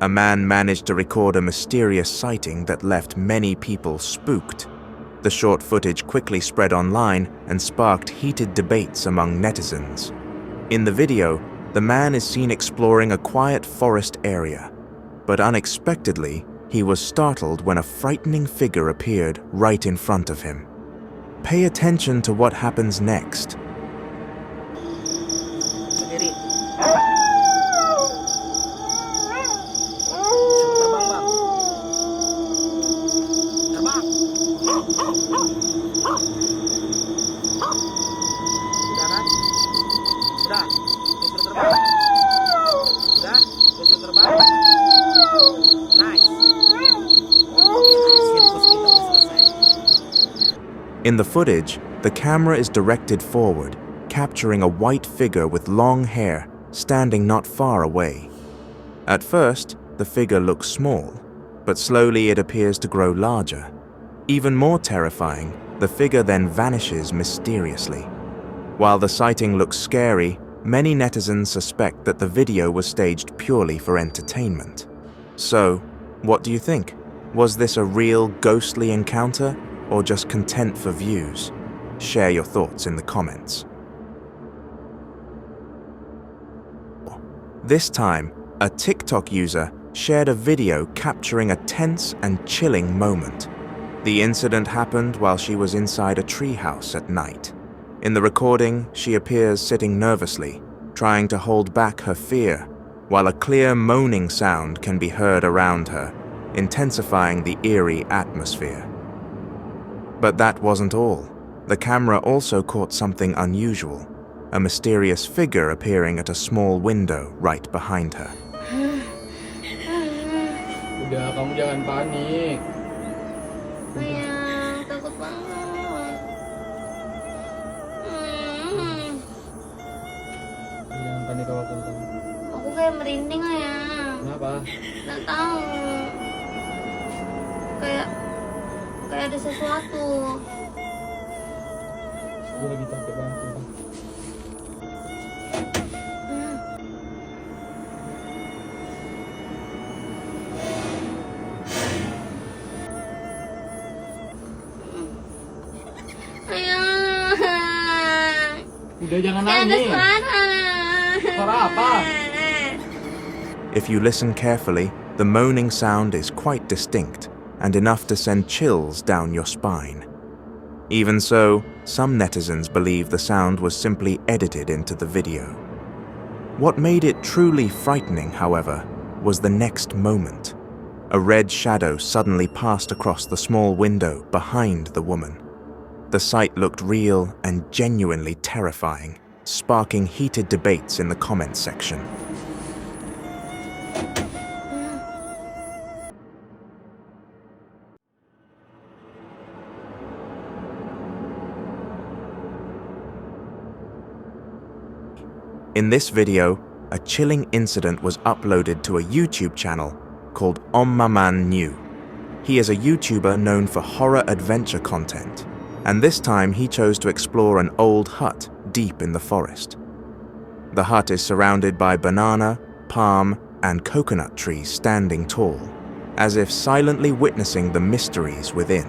a man managed to record a mysterious sighting that left many people spooked. The short footage quickly spread online and sparked heated debates among netizens. In the video, the man is seen exploring a quiet forest area, but unexpectedly, he was startled when a frightening figure appeared right in front of him. Pay attention to what happens next. In the footage, the camera is directed forward, capturing a white figure with long hair standing not far away. At first, the figure looks small, but slowly it appears to grow larger. Even more terrifying, the figure then vanishes mysteriously. While the sighting looks scary, many netizens suspect that the video was staged purely for entertainment. So, what do you think? Was this a real ghostly encounter, or just content for views? Share your thoughts in the comments. This time, a TikTok user shared a video capturing a tense and chilling moment. The incident happened while she was inside a treehouse at night. In the recording, she appears sitting nervously, trying to hold back her fear, while a clear moaning sound can be heard around her, intensifying the eerie atmosphere. But that wasn't all. The camera also caught something unusual, a mysterious figure appearing at a small window right behind her. Udah, kamu jangan panik. Sayang, takut banget. Jangan panik apapun kamu. Aku kayak merinding ya. Kenapa? Nggak tahu. Kayak ada sesuatu. Gue lagi capek banget. Udah jangan nangis. Suara apa? If you listen carefully, the moaning sound is quite distinct and enough to send chills down your spine. Even so, some netizens believe the sound was simply edited into the video. What made it truly frightening, however, was the next moment. A red shadow suddenly passed across the small window behind the woman. The sight looked real and genuinely terrifying, sparking heated debates in the comments section. In this video, a chilling incident was uploaded to a YouTube channel called Ommaman New. He is a YouTuber known for horror adventure content, and this time he chose to explore an old hut deep in the forest. The hut is surrounded by banana, palm, and coconut trees standing tall, as if silently witnessing the mysteries within.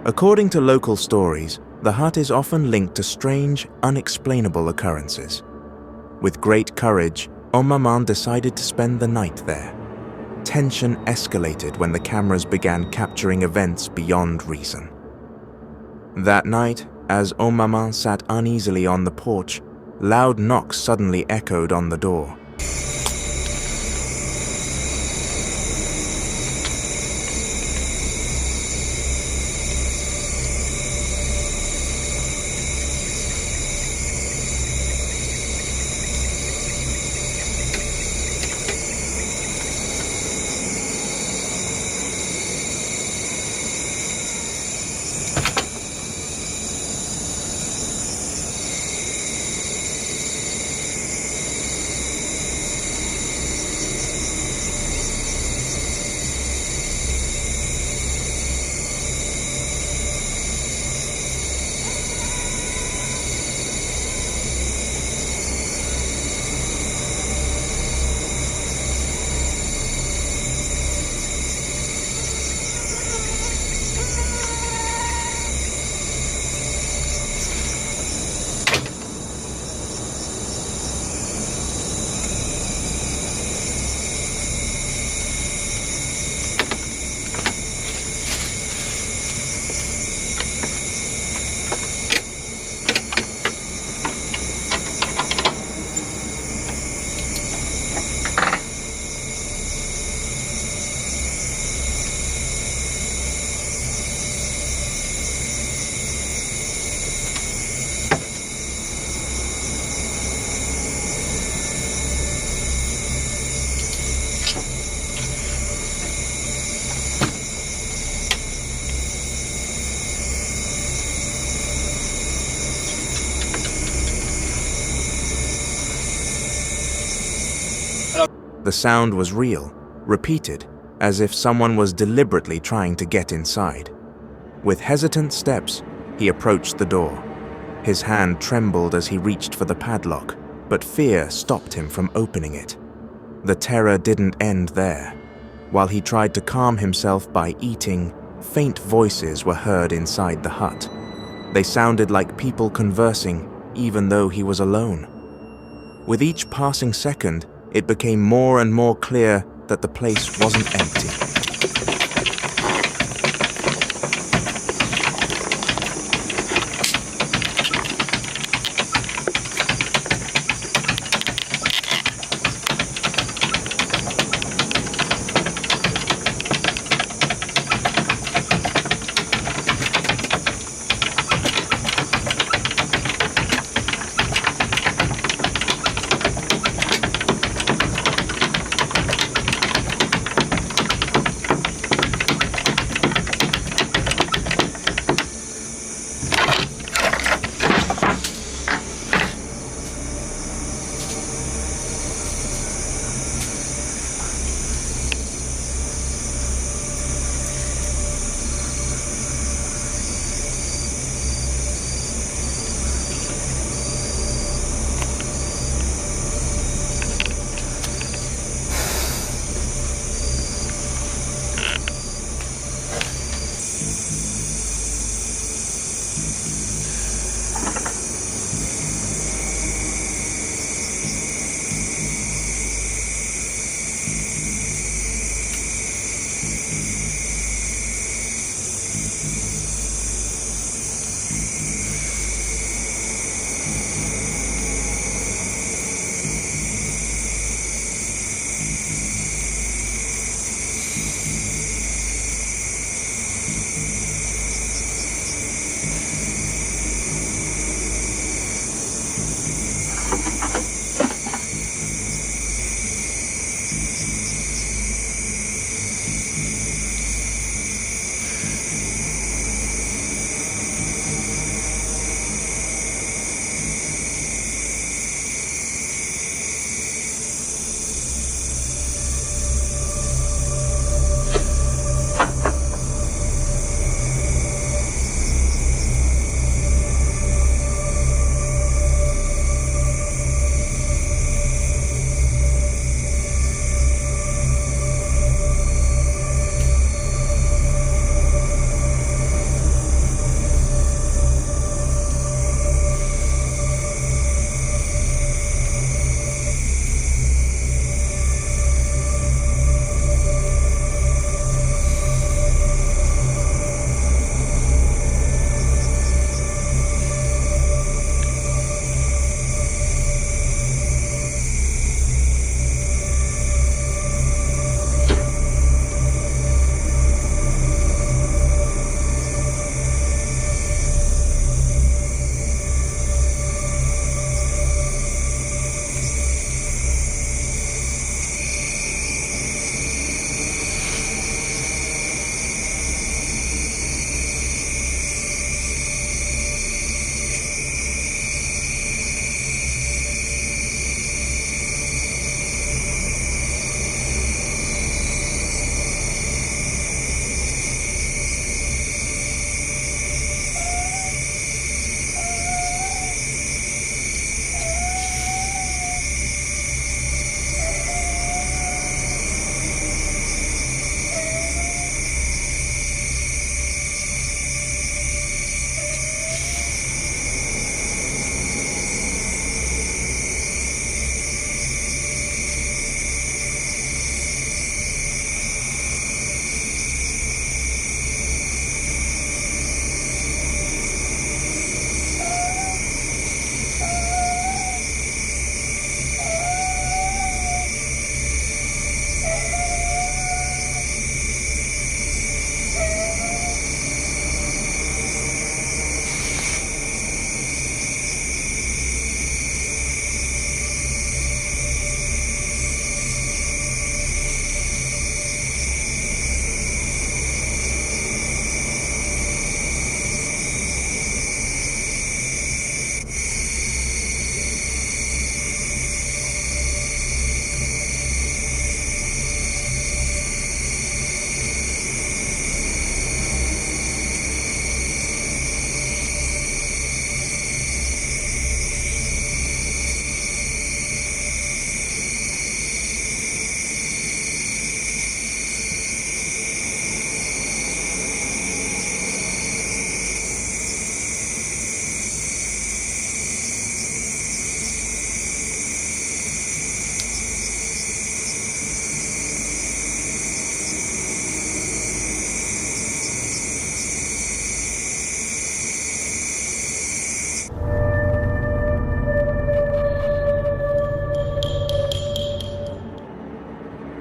According to local stories, the hut is often linked to strange, unexplainable occurrences. With great courage, Ommaman decided to spend the night there. Tension escalated when the cameras began capturing events beyond reason. That night, as Ommaman sat uneasily on the porch, loud knocks suddenly echoed on the door. The sound was real, repeated, as if someone was deliberately trying to get inside. With hesitant steps, he approached the door. His hand trembled as he reached for the padlock, but fear stopped him from opening it. The terror didn't end there. While he tried to calm himself by eating, faint voices were heard inside the hut. They sounded like people conversing, even though he was alone. With each passing second, it became more and more clear that the place wasn't empty.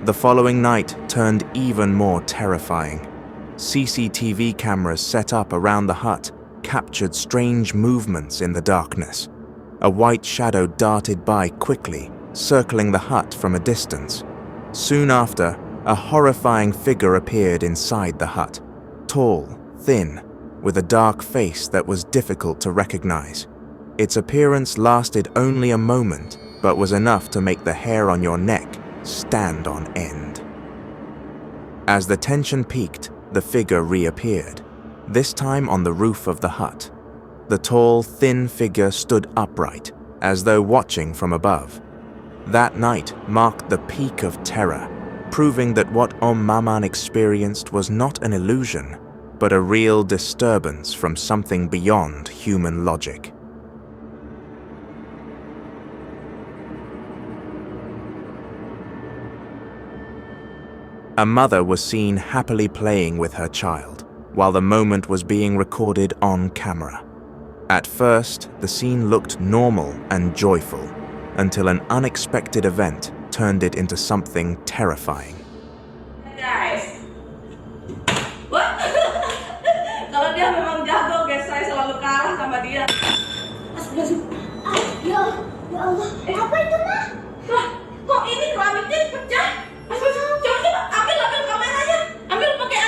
The following night turned even more terrifying. CCTV cameras set up around the hut captured strange movements in the darkness. A white shadow darted by quickly, circling the hut from a distance. Soon after, a horrifying figure appeared inside the hut, tall, thin, with a dark face that was difficult to recognize. Its appearance lasted only a moment, but was enough to make the hair on your neck stand on end. As the tension peaked, the figure reappeared, this time on the roof of the hut. The tall, thin figure stood upright, as though watching from above. That night marked the peak of terror, proving that what Maman experienced was not an illusion, but a real disturbance from something beyond human logic. A mother was seen happily playing with her child, while the moment was being recorded on camera. At first, the scene looked normal and joyful, until an unexpected event turned it into something terrifying. Guys, what? Kalau dia memang jago, guys, saya selalu kalah sama dia. Ya Allah, apa itu mah? Lah, kok ini keramiknya pecah? Coba, ambil kameranya, ambil pakai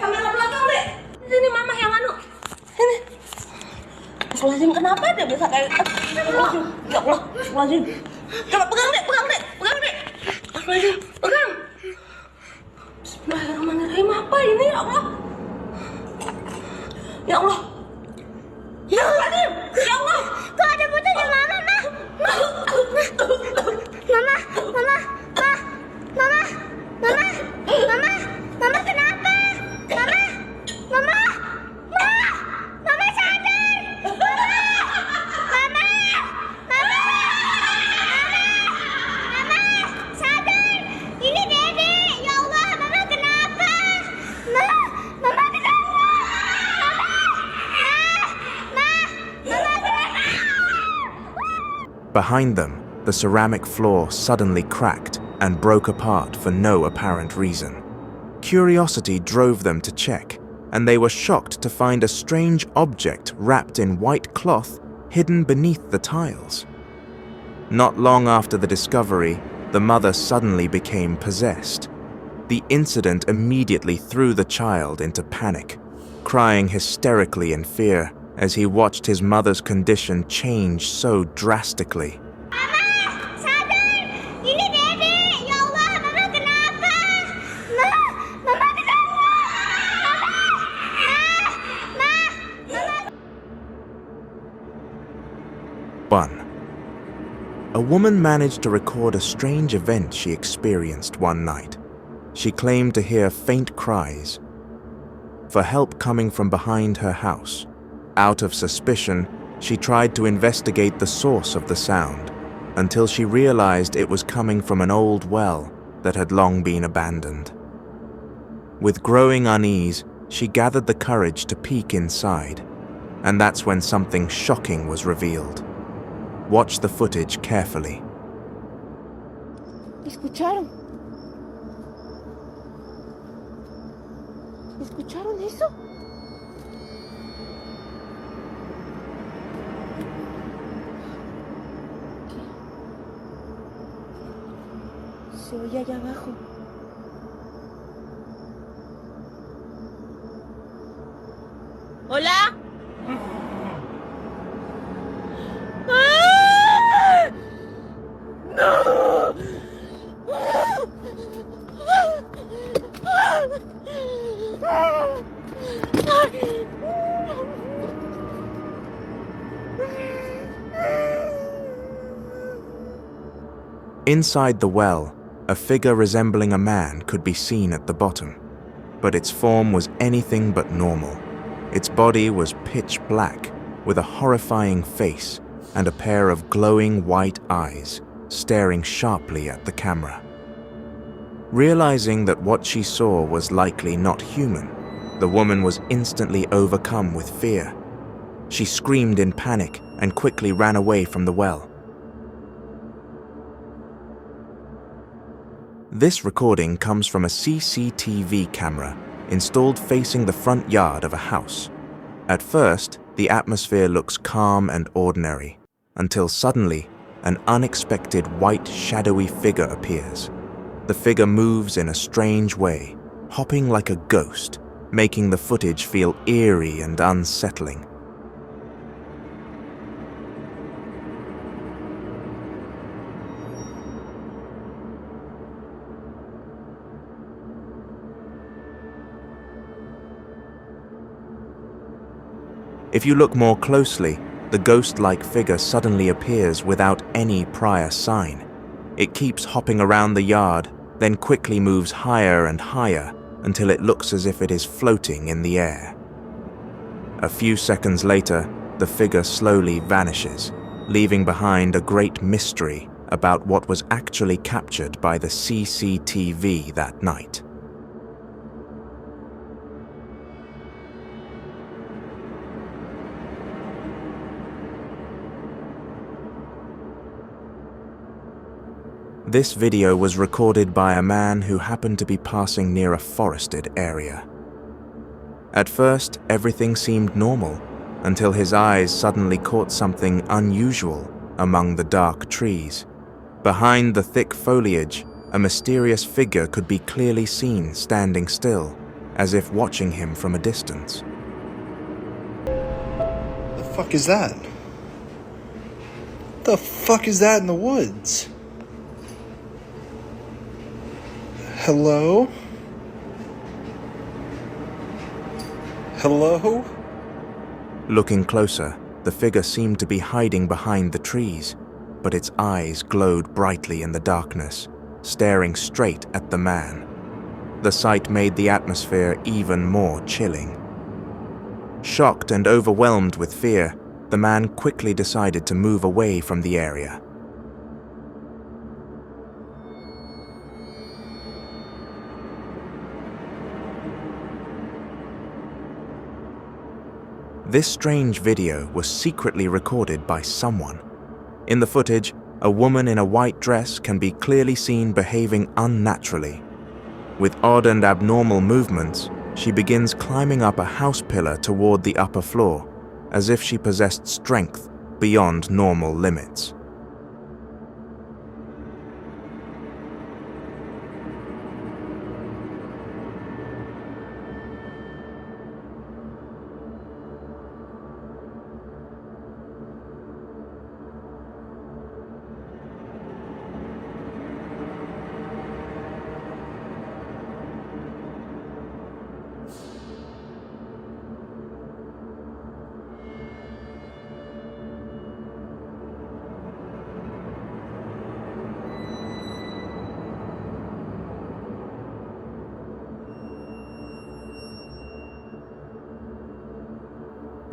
kamera belakang deh. Sini mama yang anu, sini. Lazim kenapa dia bisa kayak? Ya Allah, lazim. Coba pegang deh. Lazim, pegang. Bismillahirrahmanirrahim, apa ini ya Allah? Ya Allah. Ya Allah, ya Allah. Kok ada fotonya mama, Ma? Mama kenapa? Mama sadar! Mama sadar! Ini Dede! Ya Allah, Mama kenapa? Mama kenapa? Mama kenapa? Behind them, the ceramic floor suddenly cracked and broke apart for no apparent reason. Curiosity drove them to check, and they were shocked to find a strange object wrapped in white cloth hidden beneath the tiles. Not long after the discovery, the mother suddenly became possessed. The incident immediately threw the child into panic, crying hysterically in fear as he watched his mother's condition change so drastically. Mama, sadar! Ini Dede! Ya Allah, Mama kenapa? Mama kenapa? Mama! 1. A woman managed to record a strange event she experienced one night. She claimed to hear faint cries for help coming from behind her house. Out of suspicion, she tried to investigate the source of the sound until she realized it was coming from an old well that had long been abandoned. With growing unease, she gathered the courage to peek inside, and that's when something shocking was revealed. Watch the footage carefully. ¿Escucharon? ¿Escucharon eso? Se oye allá abajo. ¿Hola? ¡Ah! ¡No! Inside the well, a figure resembling a man could be seen at the bottom, but its form was anything but normal. Its body was pitch black, with a horrifying face and a pair of glowing white eyes staring sharply at the camera. Realizing that what she saw was likely not human, the woman was instantly overcome with fear. She screamed in panic and quickly ran away from the well. This recording comes from a CCTV camera installed facing the front yard of a house. At first, the atmosphere looks calm and ordinary, until suddenly, an unexpected white shadowy figure appears. The figure moves in a strange way, hopping like a ghost, making the footage feel eerie and unsettling. If you look more closely, the ghost-like figure suddenly appears without any prior sign. It keeps hopping around the yard, then quickly moves higher and higher until it looks as if it is floating in the air. A few seconds later, the figure slowly vanishes, leaving behind a great mystery about what was actually captured by the CCTV that night. This video was recorded by a man who happened to be passing near a forested area. At first, everything seemed normal, until his eyes suddenly caught something unusual among the dark trees. Behind the thick foliage, a mysterious figure could be clearly seen standing still, as if watching him from a distance. The fuck is that? The fuck is that in the woods? Hello? Hello? Looking closer, the figure seemed to be hiding behind the trees, but its eyes glowed brightly in the darkness, staring straight at the man. The sight made the atmosphere even more chilling. Shocked and overwhelmed with fear, the man quickly decided to move away from the area. This strange video was secretly recorded by someone. In the footage, a woman in a white dress can be clearly seen behaving unnaturally. With odd and abnormal movements, she begins climbing up a house pillar toward the upper floor, as if she possessed strength beyond normal limits.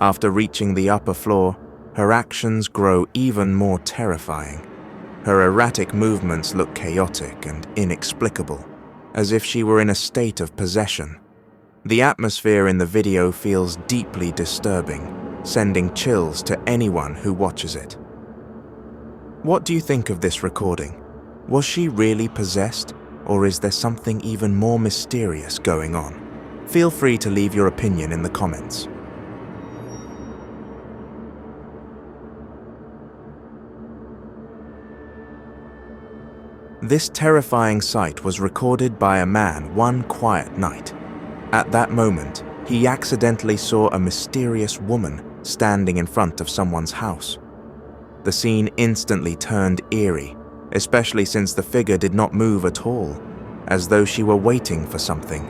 After reaching the upper floor, her actions grow even more terrifying. Her erratic movements look chaotic and inexplicable, as if she were in a state of possession. The atmosphere in the video feels deeply disturbing, sending chills to anyone who watches it. What do you think of this recording? Was she really possessed, or is there something even more mysterious going on? Feel free to leave your opinion in the comments. This terrifying sight was recorded by a man one quiet night. At that moment, he accidentally saw a mysterious woman standing in front of someone's house. The scene instantly turned eerie, especially since the figure did not move at all, as though she were waiting for something.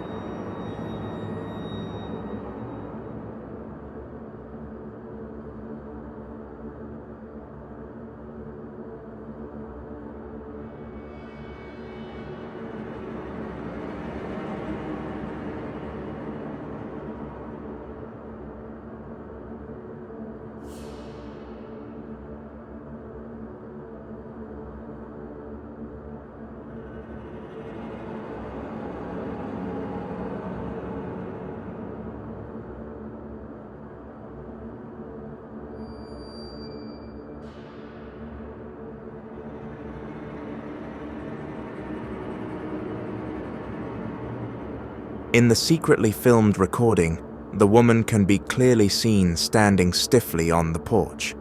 In the secretly filmed recording, the woman can be clearly seen standing stiffly on the porch.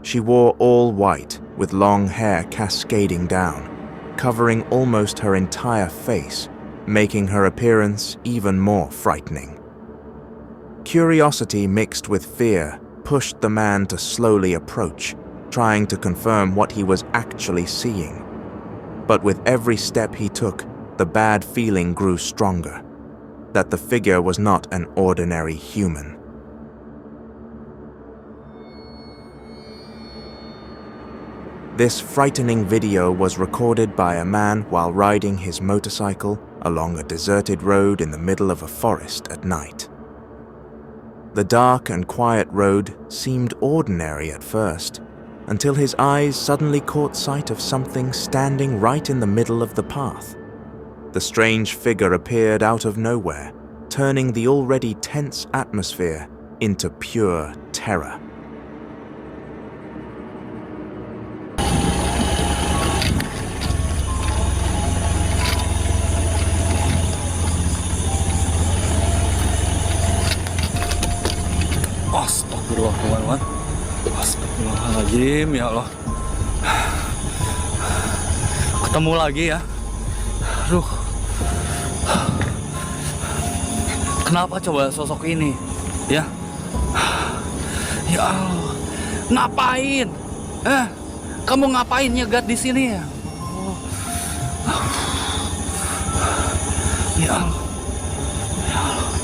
She wore all white with long hair cascading down, covering almost her entire face, making her appearance even more frightening. Curiosity mixed with fear pushed the man to slowly approach, trying to confirm what he was actually seeing. But with every step he took, the bad feeling grew stronger, that the figure was not an ordinary human. This frightening video was recorded by a man while riding his motorcycle along a deserted road in the middle of a forest at night. The dark and quiet road seemed ordinary at first, until his eyes suddenly caught sight of something standing right in the middle of the path. The strange figure appeared out of nowhere, turning the already tense atmosphere into pure terror. Astagfirullah, teman-teman. Astagfirullahaladzim, ya Allah. Ketemu lagi ya. Aduh. Kenapa coba sosok ini? Ya. Ya Allah. Ngapain? Kamu ngapain nyegat di sini ya? Ya Allah. Ya Allah.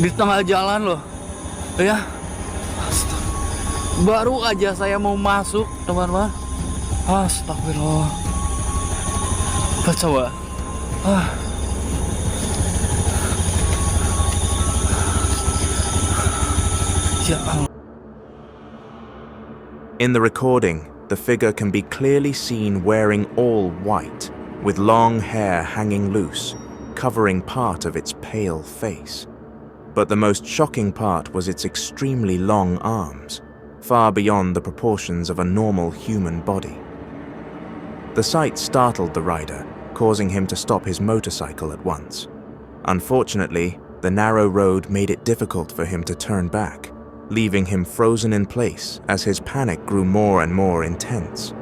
Di tengah jalan loh. Ya. Baru aja saya mau masuk, teman-teman. Astagfirullah. Coba. Ya Allah. In the recording, the figure can be clearly seen wearing all white, with long hair hanging loose, covering part of its pale face. But the most shocking part was its extremely long arms, far beyond the proportions of a normal human body. The sight startled the rider, causing him to stop his motorcycle at once. Unfortunately, the narrow road made it difficult for him to turn back, leaving him frozen in place as his panic grew more and more intense.